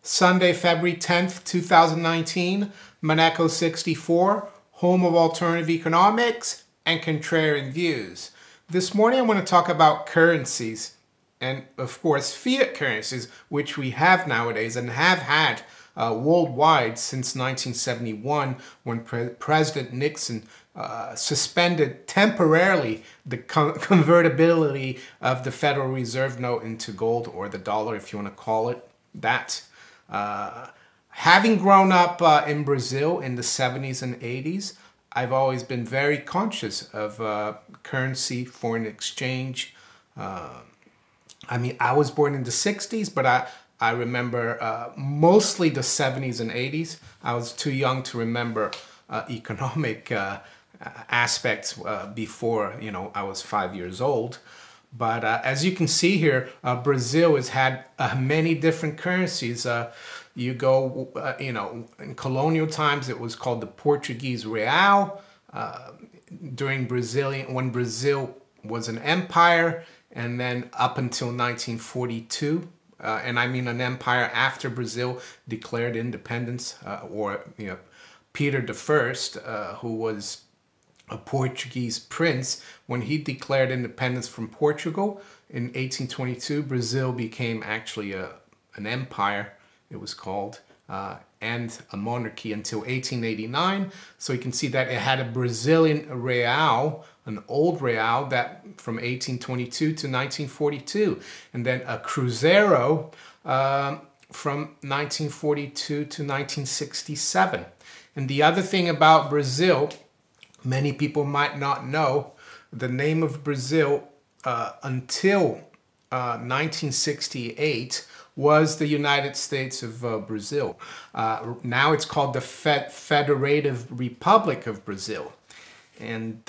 Sunday, February 10th, 2019, Maneco 64, home of alternative economics and contrarian views. This morning I want to talk about currencies and, of course, fiat currencies, which we have nowadays and have had worldwide since 1971 when President Nixon suspended temporarily the convertibility of the Federal Reserve note into gold, or the dollar if you want to call it that. Having grown up in Brazil in the 70s and 80s, I've always been very conscious of currency, foreign exchange. I mean, I was born in the 60s, but I remember mostly the 70s and 80s. I was too young to remember economic aspects before, I was 5 years old. But as you can see here, Brazil has had many different currencies. You go, in colonial times, it was called the Portuguese real. When Brazil was an empire, and then up until 1942, and I mean an empire after Brazil declared independence, Peter I, who was a Portuguese prince, when he declared independence from Portugal in 1822, Brazil became actually an empire, it was called, and a monarchy until 1889. So you can see that it had a Brazilian real, an old real, that from 1822 to 1942, and then a cruzeiro from 1942 to 1967. And the other thing about Brazil, many people might not know, the name of Brazil until 1968 was the United States of Brazil. Now it's called the Federative Republic of Brazil. And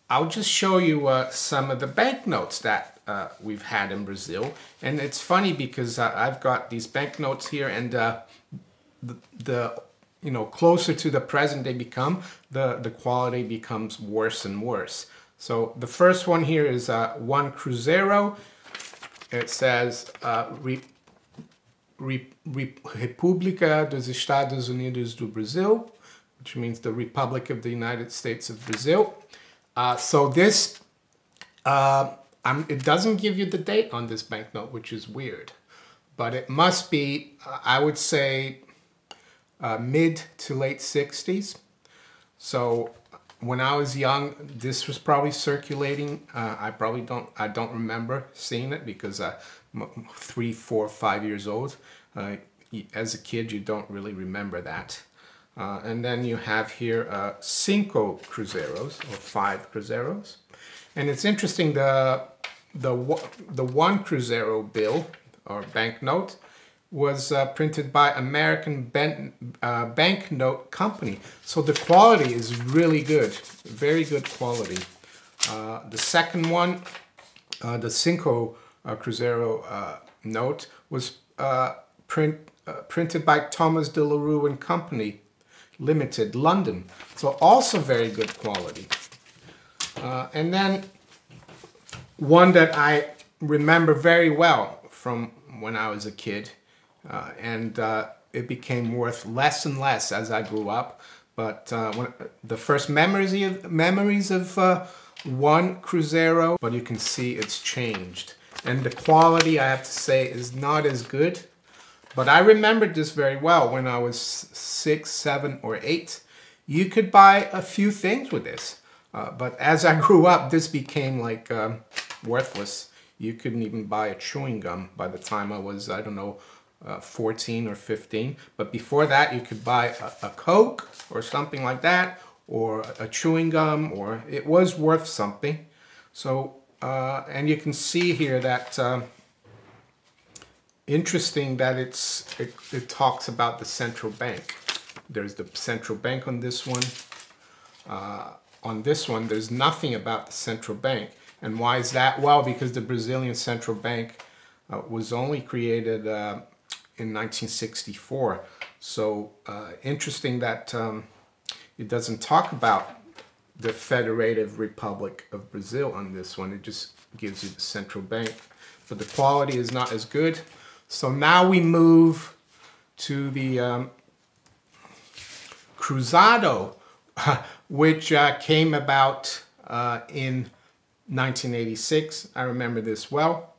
I'll just show you some of the banknotes that we've had in Brazil. And it's funny because I've got these banknotes here, and closer to the present they become, the quality becomes worse and worse. So the first one here is one cruzeiro. It says República dos Estados Unidos do Brasil, which means the Republic of the United States of Brazil. So this, it doesn't give you the date on this banknote, which is weird. But it must be, I would say, mid to late 60s. So when I was young, this was probably circulating. I don't remember seeing it because I'm 3, 4, 5 years old. As a kid, you don't really remember that. And then you have here cinco cruzeiros, or 5 cruzeiros. And it's interesting, the one cruzeiro bill or banknote was printed by American Banknote Company. So the quality is really good, very good quality. The second one, the Cinco Cruzeiro note, was printed by Thomas de la Rue and Company Limited, London. So also very good quality. And then one that I remember very well from when I was a kid, and it became worth less and less as I grew up. But the first memories of one cruzeiro, but you can see it's changed. And the quality, I have to say, is not as good. But I remembered this very well when I was 6, 7, or 8. You could buy a few things with this. But as I grew up, this became like worthless. You couldn't even buy a chewing gum by the time I was, I don't know, 14 or 15. But before that, you could buy a Coke or something like that, or a chewing gum, or it was worth something. So, and you can see here that, interesting that it talks about the central bank. There's the central bank on this one. On this one, there's nothing about the central bank. And why is that? Well, because the Brazilian central bank was only created in 1964. So interesting that it doesn't talk about the Federative Republic of Brazil on this one. It just gives you the central bank. But the quality is not as good. So now we move to the Cruzado, which came about in 1986. I remember this well.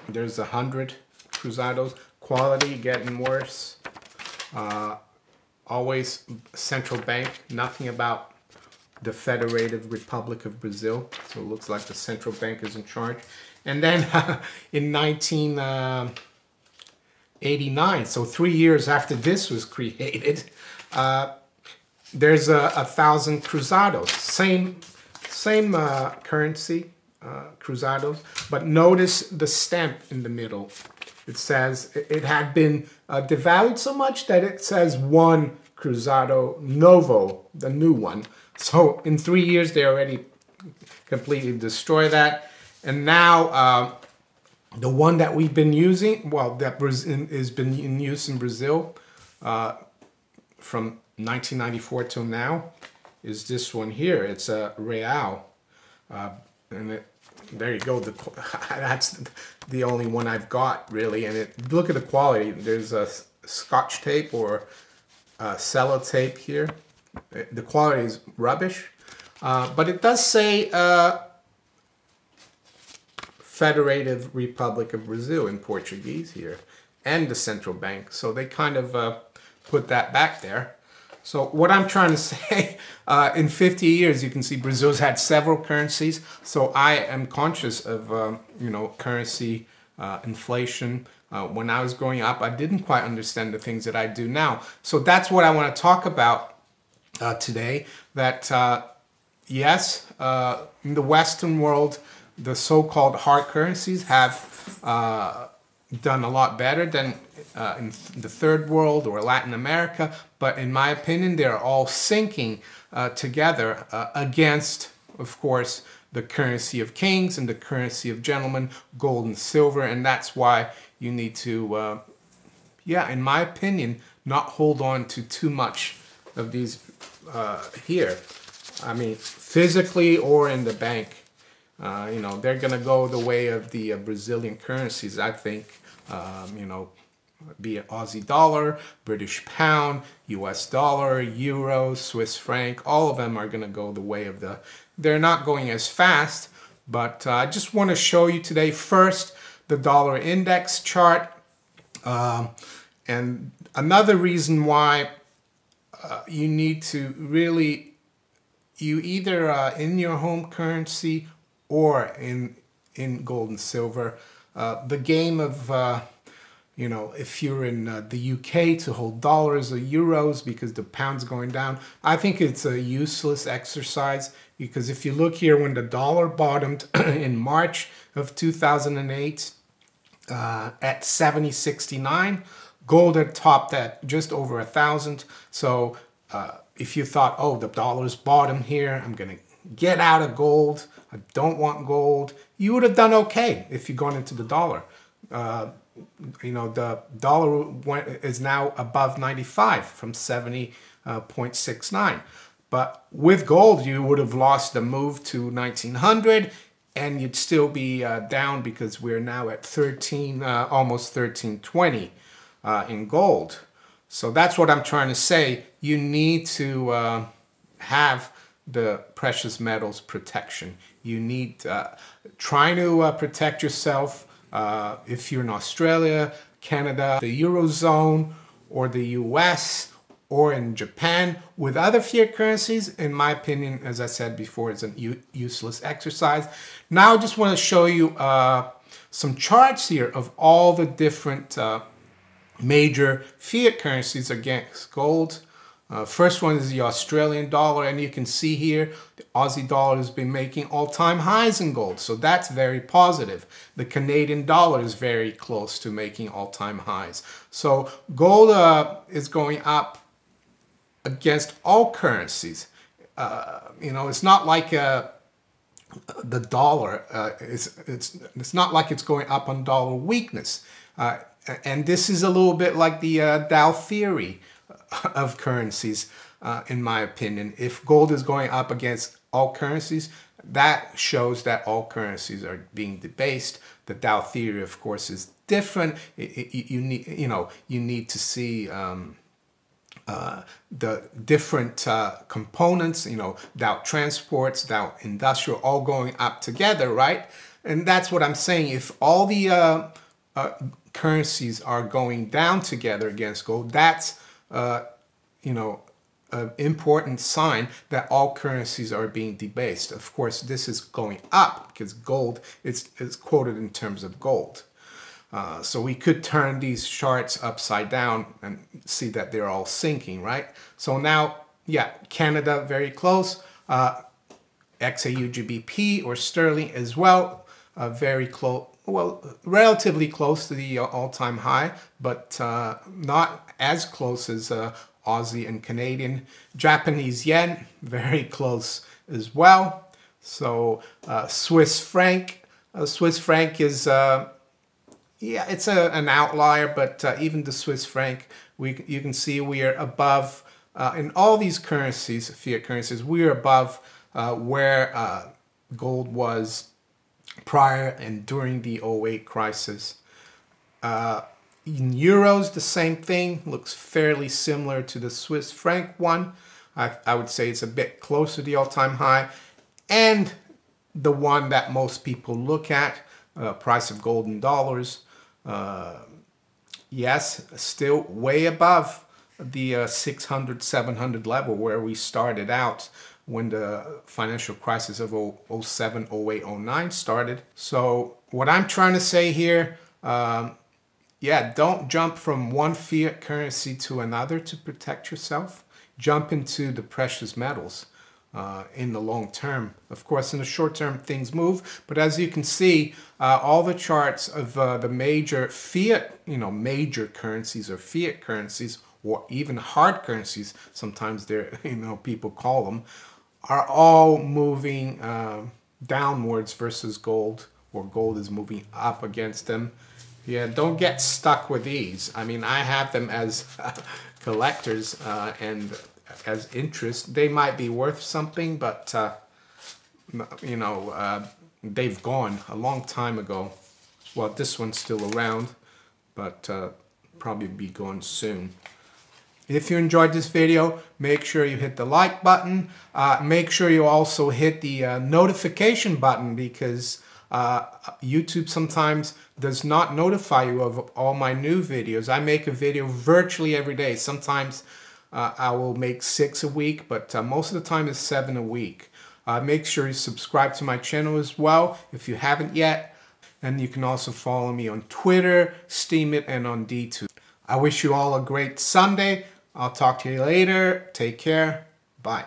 There's 100 Cruzados. Quality getting worse. Always central bank. Nothing about the Federated Republic of Brazil. So it looks like the central bank is in charge. And then in 1989, so 3 years after this was created, there's 1,000 Cruzados. Same currency, Cruzados, but notice the stamp in the middle. It says it had been devalued so much that it says 1 Cruzado Novo, the new one. So in 3 years, they already completely destroy that. And now the one that we've been using, well, that has been in use in Brazil from 1994 till now, is this one here. It's a Real. And there you go. That's the only one I've got, really. And look at the quality. There's a Scotch tape or sellotape here. The quality is rubbish. But it does say Federated Republic of Brazil in Portuguese here, and the central bank. So they kind of put that back there. So what I'm trying to say, in 50 years, you can see Brazil's had several currencies. So I am conscious of, you know, currency inflation. When I was growing up, I didn't quite understand the things that I do now. So that's what I want to talk about today. That, yes, in the Western world, the so-called hard currencies have done a lot better than in the third world or Latin America, but in my opinion, they're all sinking together against, of course, the currency of kings and the currency of gentlemen, gold and silver, and that's why you need to, yeah, in my opinion, not hold on to too much of these here. I mean, physically or in the bank. You know, they're going to go the way of the Brazilian currencies, I think, you know, be it Aussie dollar, British pound, US dollar, euro, Swiss franc, all of them are going to go the way of they're not going as fast, but I just want to show you today first the dollar index chart. And another reason why you need to really, you either in your home currency or in gold and silver. The game of, you know, if you're in the UK to hold dollars or euros because the pound's going down, I think it's a useless exercise, because if you look here, when the dollar bottomed in March of 2008 at 70.69, gold had topped at just over 1,000. So if you thought, oh, the dollar's bottom here, I'm going to get out of gold, I don't want gold, you would have done okay if you'd gone into the dollar. You know, the dollar is now above 95 from 70.69. But with gold, you would have lost the move to 1900, and you'd still be down, because we're now at 13, almost 1320 in gold. So that's what I'm trying to say. You need to have the precious metals protection. You need trying to protect yourself if you're in Australia, Canada, the Eurozone, or the US, or in Japan. With other fiat currencies, in my opinion, as I said before, it's a useless exercise. Now I just want to show you some charts here of all the different major fiat currencies against gold. First one is the Australian dollar, and you can see here the Aussie dollar has been making all-time highs in gold, so that's very positive. The Canadian dollar is very close to making all-time highs. So gold is going up against all currencies. You know, it's not like the dollar. It's not like it's going up on dollar weakness. And this is a little bit like the Dow theory of currencies, in my opinion. If gold is going up against all currencies, that shows that all currencies are being debased. The Dow theory, of course, is different. You need to see the different components, Dow transports, Dow industrial, all going up together, right? And that's what I'm saying. If all the currencies are going down together against gold, that's an important sign that all currencies are being debased. Of course, this is going up because gold is quoted in terms of gold. So we could turn these charts upside down and see that they're all sinking, right? So now, yeah, Canada very close, XgCTCWb or sterling as well, very close, well, relatively close to the all-time high, but not as close as Aussie and Canadian. Japanese yen, very close as well. So Swiss franc is yeah, it's an outlier, but even the Swiss franc, you can see we are above, in all these currencies, fiat currencies, we are above where gold was prior and during the 08 crisis. In euros, the same thing, looks fairly similar to the Swiss franc one. I would say it's a bit closer to the all-time high. And the one that most people look at, price of gold in dollars, yes, still way above the 600, 700 level where we started out when the financial crisis of 07, 08, 09 started. So what I'm trying to say here, yeah, don't jump from one fiat currency to another to protect yourself. Jump into the precious metals in the long term. Of course, in the short term, things move. But as you can see, all the charts of the major fiat, major currencies or fiat currencies, or even hard currencies, sometimes they're, people call them, are all moving downwards versus gold, or gold is moving up against them. Yeah, don't get stuck with these. I mean, I have them as collectors and as interest. They might be worth something, but, they've gone a long time ago. Well, this one's still around, but probably be gone soon. If you enjoyed this video, make sure you hit the like button. Make sure you also hit the notification button, because YouTube sometimes does not notify you of all my new videos. I make a video virtually every day. Sometimes I will make 6 a week, but most of the time it's 7 a week. Make sure you subscribe to my channel as well if you haven't yet. And you can also follow me on Twitter, Steemit, and on D2. I wish you all a great Sunday. I'll talk to you later. Take care. Bye.